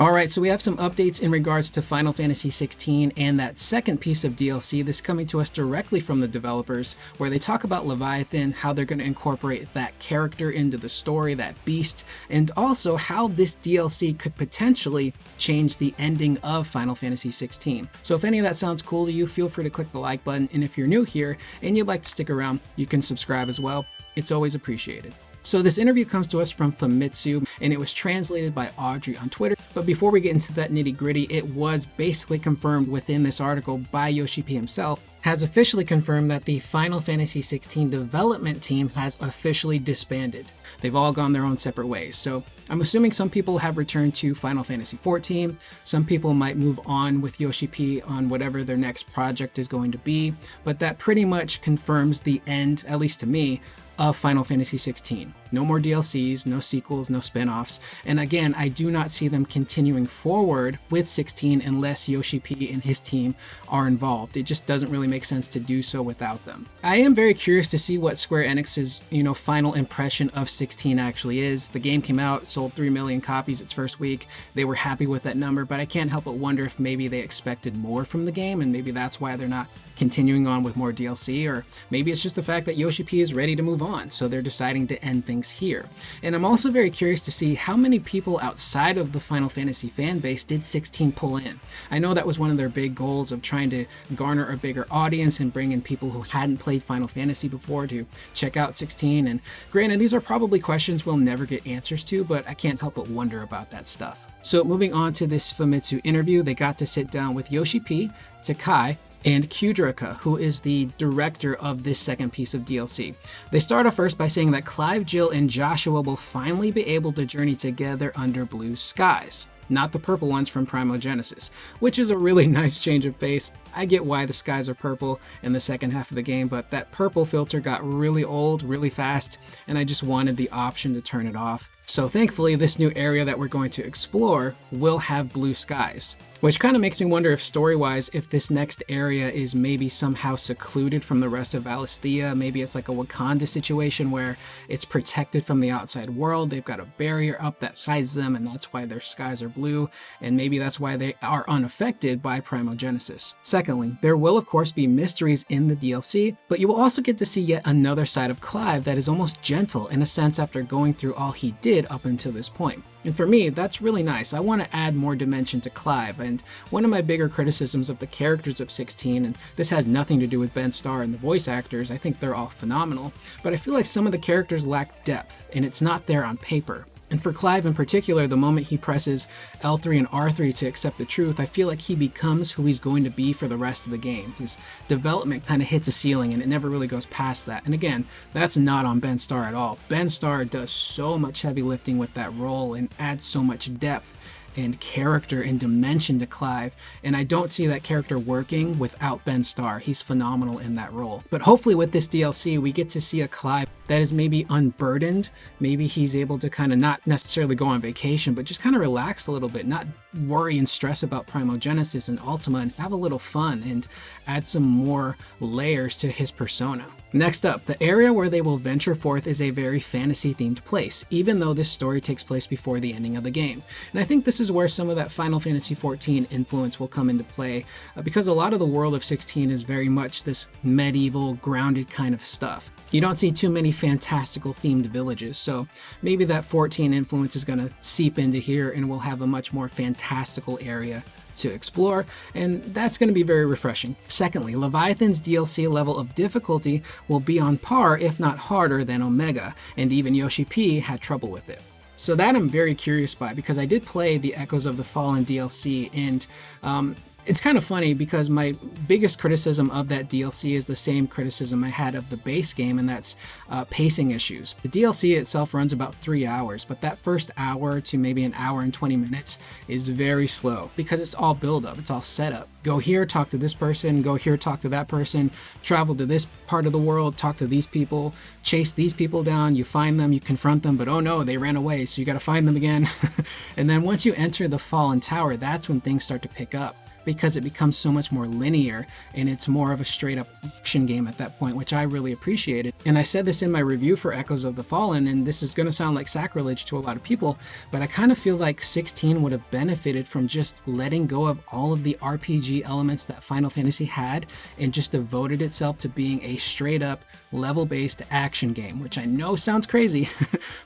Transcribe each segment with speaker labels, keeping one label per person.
Speaker 1: Alright, so we have some updates in regards to Final Fantasy XVI and that second piece of DLC. This is coming to us directly from the developers, where they talk about Leviathan, how they're going to incorporate that character into the story, that beast, and also how this DLC could potentially change the ending of Final Fantasy XVI. So if any of that sounds cool to you, feel free to click the like button, and if you're new here and you'd like to stick around, you can subscribe as well. It's always appreciated. So this interview comes to us from Famitsu, and it was translated by Audrey on Twitter. But before we get into that nitty gritty, it was basically confirmed within this article by Yoshi P himself, has officially confirmed that the Final Fantasy XVI development team has officially disbanded. They've all gone their own separate ways. So I'm assuming some people have returned to Final Fantasy XIV. Some people might move on with Yoshi P on whatever their next project is going to be. But that pretty much confirms the end, at least to me, of Final Fantasy XVI. No more DLCs, no sequels, no spin-offs, and again, I do not see them continuing forward with 16 unless Yoshi P and his team are involved. It just doesn't really make sense to do so without them. I am very curious to see what Square Enix's, final impression of 16 actually is. The game came out, sold 3 million copies its first week. They were happy with that number, but I can't help but wonder if maybe they expected more from the game, and maybe that's why they're not continuing on with more DLC, or maybe it's just the fact that Yoshi P is ready to move on, so they're deciding to end things here. And I'm also very curious to see how many people outside of the Final Fantasy fan base did 16 pull in. I know that was one of their big goals of trying to garner a bigger audience and bring in people who hadn't played Final Fantasy before to check out 16, and granted, these are probably questions we'll never get answers to, but I can't help but wonder about that stuff. So moving on to this Famitsu interview, they got to sit down with Yoshi P, Takai, and Kudraka, who is the director of this second piece of DLC. They start off first by saying that Clive, Jill, and Joshua will finally be able to journey together under blue skies, not the purple ones from Primogenesis, which is a really nice change of pace. I get why the skies are purple in the second half of the game, but that purple filter got really old really fast, and I just wanted the option to turn it off. So thankfully, this new area that we're going to explore will have blue skies. Which kind of makes me wonder if story-wise, if this next area is maybe somehow secluded from the rest of Valisthea. Maybe it's like a Wakanda situation where it's protected from the outside world. They've got a barrier up that hides them, and that's why their skies are blue. And maybe that's why they are unaffected by Primogenesis. Secondly, there will of course be mysteries in the DLC, but you will also get to see yet another side of Clive that is almost gentle in a sense after going through all he did up until this point. And for me, that's really nice. I want to add more dimension to Clive, and one of my bigger criticisms of the characters of 16, and this has nothing to do with Ben Starr and the voice actors, I think they're all phenomenal, but I feel like some of the characters lack depth, and it's not there on paper. And for Clive in particular, the moment he presses L3 and R3 to accept the truth, I feel like he becomes who he's going to be for the rest of the game. His development kind of hits a ceiling and it never really goes past that. And again, that's not on Ben Starr at all. Ben Starr does so much heavy lifting with that role and adds so much depth and character and dimension to Clive, and I don't see that character working without Ben Starr. He's phenomenal in that role. But hopefully with this DLC, we get to see a Clive that is maybe unburdened. Maybe he's able to kind of not necessarily go on vacation, but just kind of relax a little bit, not worry and stress about Primogenesis and Ultima, and have a little fun and add some more layers to his persona. Next up, the area where they will venture forth is a very fantasy-themed place, even though this story takes place before the ending of the game. And I think this is where some of that Final Fantasy XIV influence will come into play, because a lot of the world of 16 is very much this medieval, grounded kind of stuff. You don't see too many fantastical themed villages, so maybe that 14 influence is going to seep into here and we'll have a much more fantastical area to explore, and that's going to be very refreshing. Secondly, Leviathan's DLC level of difficulty will be on par, if not harder, than Omega, and even Yoshi P had trouble with it. So that I'm very curious by, because I did play the Echoes of the Fallen DLC, and it's kind of funny because my biggest criticism of that DLC is the same criticism I had of the base game, and that's pacing issues. The DLC itself runs about 3 hours, but that first hour to maybe an hour and 20 minutes is very slow because it's all build up, it's all set up. Go here, talk to this person, go here, talk to that person, travel to this part of the world, talk to these people, chase these people down, you find them, you confront them, but oh no, they ran away, so you gotta find them again. And then once you enter the Fallen Tower, that's when things start to pick up, because it becomes so much more linear and it's more of a straight up action game at that point, which I really appreciated. And I said this in my review for Echoes of the Fallen, and this is going to sound like sacrilege to a lot of people, but I kind of feel like 16 would have benefited from just letting go of all of the RPG elements that Final Fantasy had and just devoted itself to being a straight up level-based action game, which I know sounds crazy,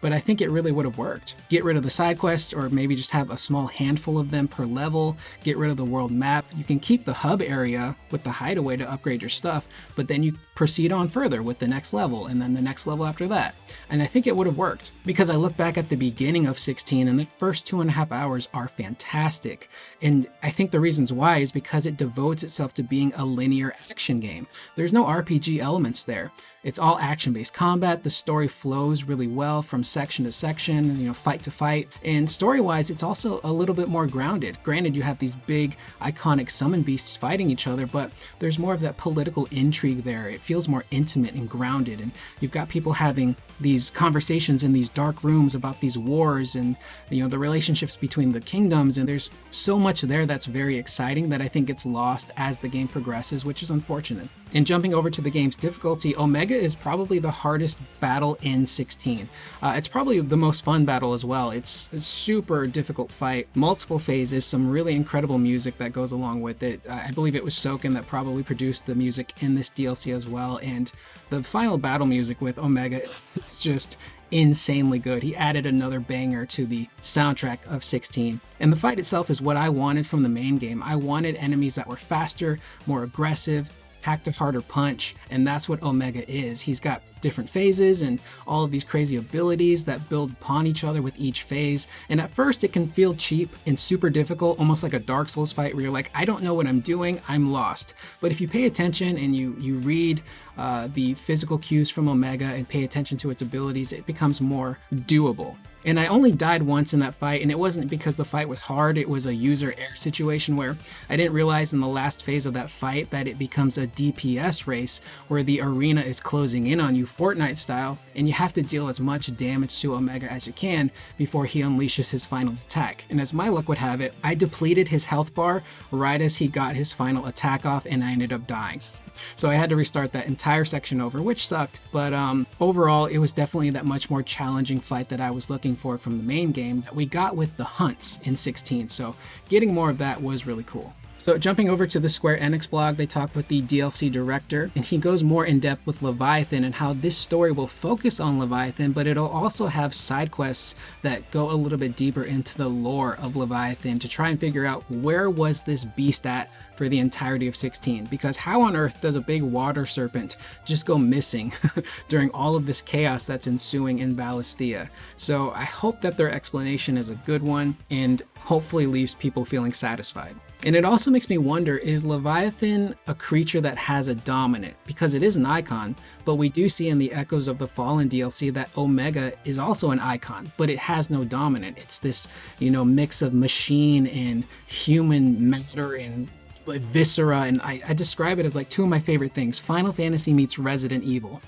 Speaker 1: but I think it really would have worked. Get rid of the side quests, or maybe just have a small handful of them per level, get rid of the world map. You can keep the hub area with the hideaway to upgrade your stuff, but then you proceed on further with the next level and then the next level after that. And I think it would have worked, because I look back at the beginning of 16 and the first 2.5 hours are fantastic. And I think the reasons why is because it devotes itself to being a linear action game. There's no RPG elements there. It's all action-based combat. The story flows really well from section to section, fight to fight. And story-wise, it's also a little bit more grounded. Granted, you have these big, iconic summon beasts fighting each other, but there's more of that political intrigue there. It feels more intimate and grounded. And you've got people having these conversations in these dark rooms about these wars and, the relationships between the kingdoms. And there's so much there that's very exciting that I think gets lost as the game progresses, which is unfortunate. And jumping over to the game's difficulty, Omega is probably the hardest battle in 16. It's probably the most fun battle as well. It's a super difficult fight, multiple phases, some really incredible music that goes along with it. I believe it was Soken that probably produced the music in this DLC as well, and the final battle music with Omega is just insanely good. He added another banger to the soundtrack of 16. And the fight itself is what I wanted from the main game. I wanted enemies that were faster, more aggressive, packed a harder punch, and that's what Omega is. He's got different phases and all of these crazy abilities that build upon each other with each phase. And at first it can feel cheap and super difficult, almost like a Dark Souls fight where you're like, I don't know what I'm doing, I'm lost. But if you pay attention and you read the physical cues from Omega and pay attention to its abilities, it becomes more doable. And I only died once in that fight, and it wasn't because the fight was hard. It was a user error situation where I didn't realize in the last phase of that fight that it becomes a DPS race where the arena is closing in on you, Fortnite style, and you have to deal as much damage to Omega as you can before he unleashes his final attack. And as my luck would have it, I depleted his health bar right as he got his final attack off, and I ended up dying. So I had to restart that entire section over, which sucked, but overall it was definitely that much more challenging fight that I was looking for from the main game that we got with the hunts in 16, so getting more of that was really cool. So jumping over to the Square Enix blog, they talk with the DLC director, and he goes more in depth with Leviathan and how this story will focus on Leviathan, but it'll also have side quests that go a little bit deeper into the lore of Leviathan to try and figure out where was this beast at for the entirety of 16, because how on earth does a big water serpent just go missing during all of this chaos that's ensuing in Valisthea? So I hope that their explanation is a good one and hopefully leaves people feeling satisfied. And it also makes me wonder, is Leviathan a creature that has a dominant? Because it is an icon, but we do see in the Echoes of the Fallen DLC that Omega is also an icon, but it has no dominant. It's this, mix of machine and human matter and like viscera, and I describe it as like two of my favorite things. Final Fantasy meets Resident Evil.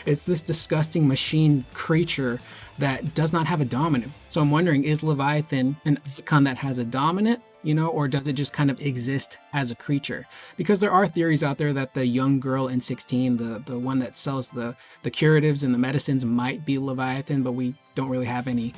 Speaker 1: It's this disgusting machine creature that does not have a dominant. So I'm wondering, is Leviathan an icon that has a dominant? Or does it just kind of exist as a creature? Because there are theories out there that the young girl in 16, the one that sells the curatives and the medicines, might be Leviathan, but we don't really have any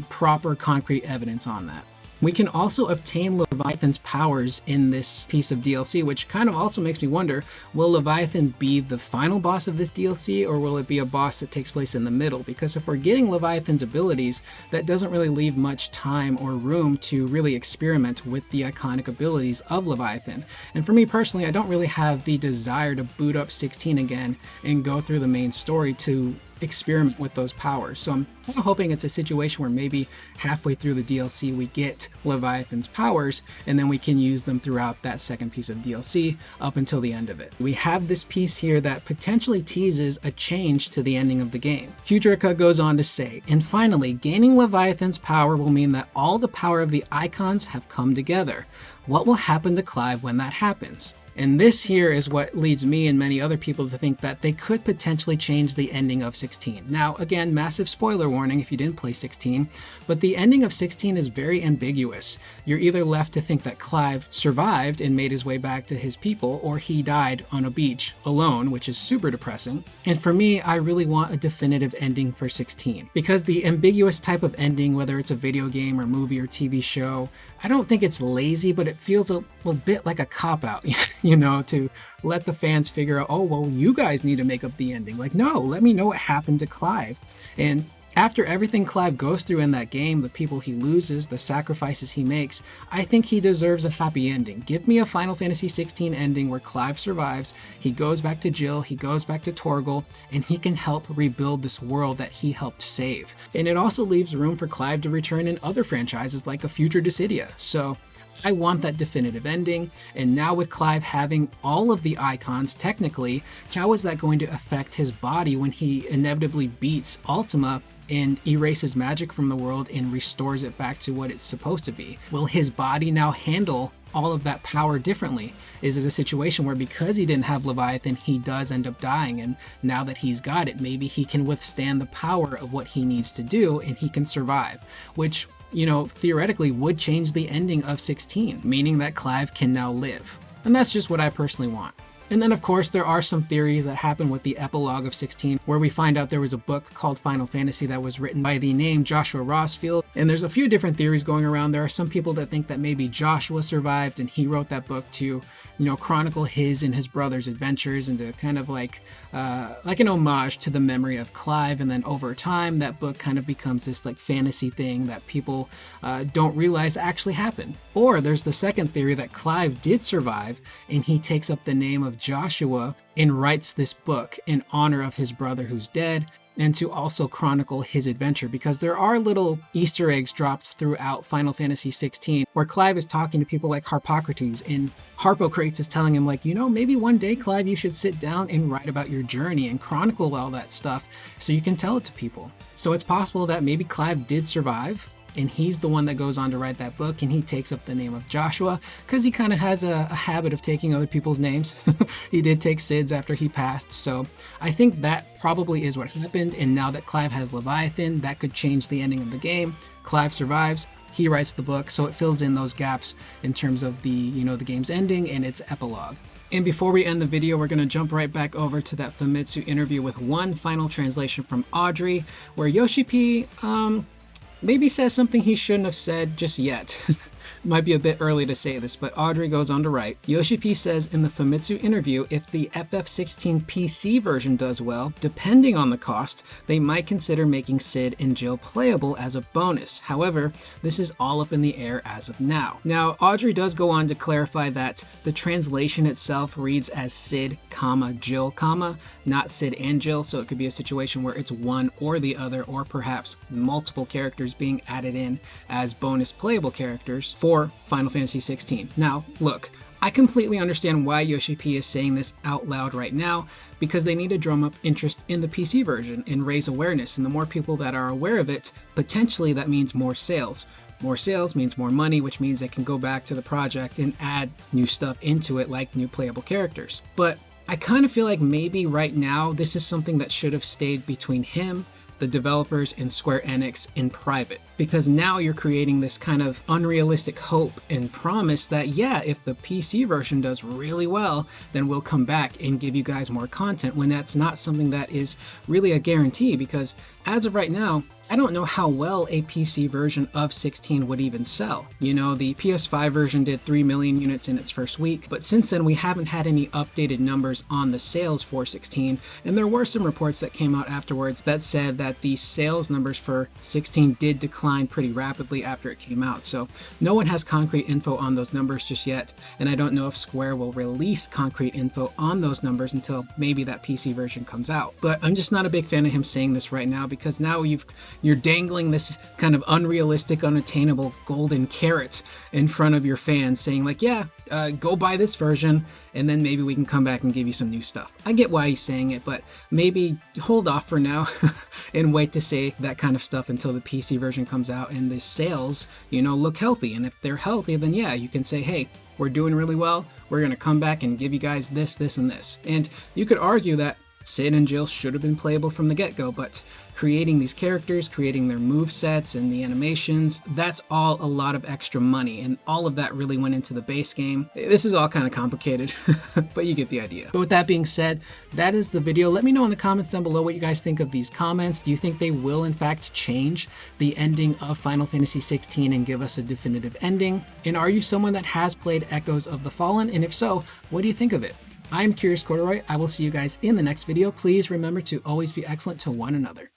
Speaker 1: proper concrete evidence on that. We can also obtain Leviathan's powers in this piece of DLC, which kind of also makes me wonder, will Leviathan be the final boss of this DLC, or will it be a boss that takes place in the middle? Because if we're getting Leviathan's abilities, that doesn't really leave much time or room to really experiment with the iconic abilities of Leviathan. And for me personally, I don't really have the desire to boot up 16 again and go through the main story to experiment with those powers. So I'm kind of hoping it's a situation where maybe halfway through the DLC we get Leviathan's powers, and then we can use them throughout that second piece of DLC up until the end of it. We have this piece here that potentially teases a change to the ending of the game. Futrica goes on to say, and finally, gaining Leviathan's power will mean that all the power of the icons have come together. What will happen to Clive when that happens? And this here is what leads me and many other people to think that they could potentially change the ending of 16. Now, again, massive spoiler warning if you didn't play 16, but the ending of 16 is very ambiguous. You're either left to think that Clive survived and made his way back to his people, or he died on a beach alone, which is super depressing. And for me, I really want a definitive ending for 16, because the ambiguous type of ending, whether it's a video game or movie or TV show, I don't think it's lazy, but it feels a little bit like a cop-out, to let the fans figure out, oh, well, you guys need to make up the ending. Like, no, let me know what happened to Clive. And after everything Clive goes through in that game, the people he loses, the sacrifices he makes, I think he deserves a happy ending. Give me a Final Fantasy 16 ending where Clive survives, he goes back to Jill, he goes back to Torgal, and he can help rebuild this world that he helped save. And it also leaves room for Clive to return in other franchises like a future Dissidia. So I want that definitive ending, and now with Clive having all of the icons, technically, how is that going to affect his body when he inevitably beats Ultima and erases magic from the world and restores it back to what it's supposed to be? Will his body now handle all of that power differently? Is it a situation where because he didn't have Leviathan, he does end up dying, and now that he's got it, maybe he can withstand the power of what he needs to do and he can survive, which theoretically would change the ending of 16, meaning that Clive can now live. And that's just what I personally want. And then, of course, there are some theories that happen with the epilogue of 16, where we find out there was a book called Final Fantasy that was written by the name Joshua Rossfield. And there's a few different theories going around. There are some people that think that maybe Joshua survived and he wrote that book to, chronicle his and his brother's adventures, and to kind of like an homage to the memory of Clive. And then over time, that book kind of becomes this like fantasy thing that people don't realize actually happened. Or there's the second theory that Clive did survive and he takes up the name of Joshua and writes this book in honor of his brother who's dead, and to also chronicle his adventure, because there are little Easter eggs dropped throughout Final Fantasy 16 where Clive is talking to people like Harpocrates, and Harpocrates is telling him like, maybe one day, Clive, you should sit down and write about your journey and chronicle all that stuff so you can tell it to people. So it's possible that maybe Clive did survive, and he's the one that goes on to write that book, and he takes up the name of Joshua because he kind of has a habit of taking other people's names. He did take Cid's after he passed, so I think that probably is what happened. And now that Clive has Leviathan, that could change the ending of the game. Clive survives, he writes the book, so it fills in those gaps in terms of the the game's ending and its epilogue. And before we end the video, we're going to jump right back over to that Famitsu interview with one final translation from Audrey, where Yoshi P maybe says something he shouldn't have said just yet. Might be a bit early to say this, but Audrey goes on to write, Yoshi P says in the Famitsu interview, if the FF16 PC version does well, depending on the cost, they might consider making Cid and Jill playable as a bonus. However, this is all up in the air as of now. Now, Audrey does go on to clarify that the translation itself reads as Cid, Jill, not Cid and Jill, so it could be a situation where it's one or the other, or perhaps multiple characters being added in as bonus playable characters for Final Fantasy 16. Now, look, I completely understand why Yoshi P is saying this out loud right now, because they need to drum up interest in the PC version and raise awareness, and the more people that are aware of it, potentially that means more sales. More sales means more money, which means they can go back to the project and add new stuff into it, like new playable characters. But I kind of feel like maybe right now this is something that should have stayed between him, the developers, and Square Enix in private, because now you're creating this kind of unrealistic hope and promise that, yeah, if the PC version does really well, then we'll come back and give you guys more content, when that's not something that is really a guarantee, because as of right now, I don't know how well a PC version of 16 would even sell. The PS5 version did 3 million units in its first week, but since then we haven't had any updated numbers on the sales for 16, and there were some reports that came out afterwards that said that the sales numbers for 16 did decline pretty rapidly after it came out. So no one has concrete info on those numbers just yet, and I don't know if Square will release concrete info on those numbers until maybe that PC version comes out. But I'm just not a big fan of him saying this right now, because now you're dangling this kind of unrealistic, unattainable golden carrot in front of your fans, saying like, yeah, go buy this version, and then maybe we can come back and give you some new stuff. I get why he's saying it, but maybe hold off for now and wait to say that kind of stuff until the PC version comes out and the sales, look healthy. And if they're healthy, then yeah, you can say, hey, we're doing really well. We're going to come back and give you guys this, this, and this. And you could argue that Cid and Jill should have been playable from the get-go, but creating these characters, creating their move sets and the animations, that's all a lot of extra money, and all of that really went into the base game. This is all kind of complicated, but you get the idea. But with that being said, that is the video. Let me know in the comments down below what you guys think of these comments. Do you think they will in fact change the ending of Final Fantasy XVI and give us a definitive ending? And are you someone that has played Echoes of the Fallen? And if so, what do you think of it? I'm Curious Corduroy. I will see you guys in the next video. Please remember to always be excellent to one another.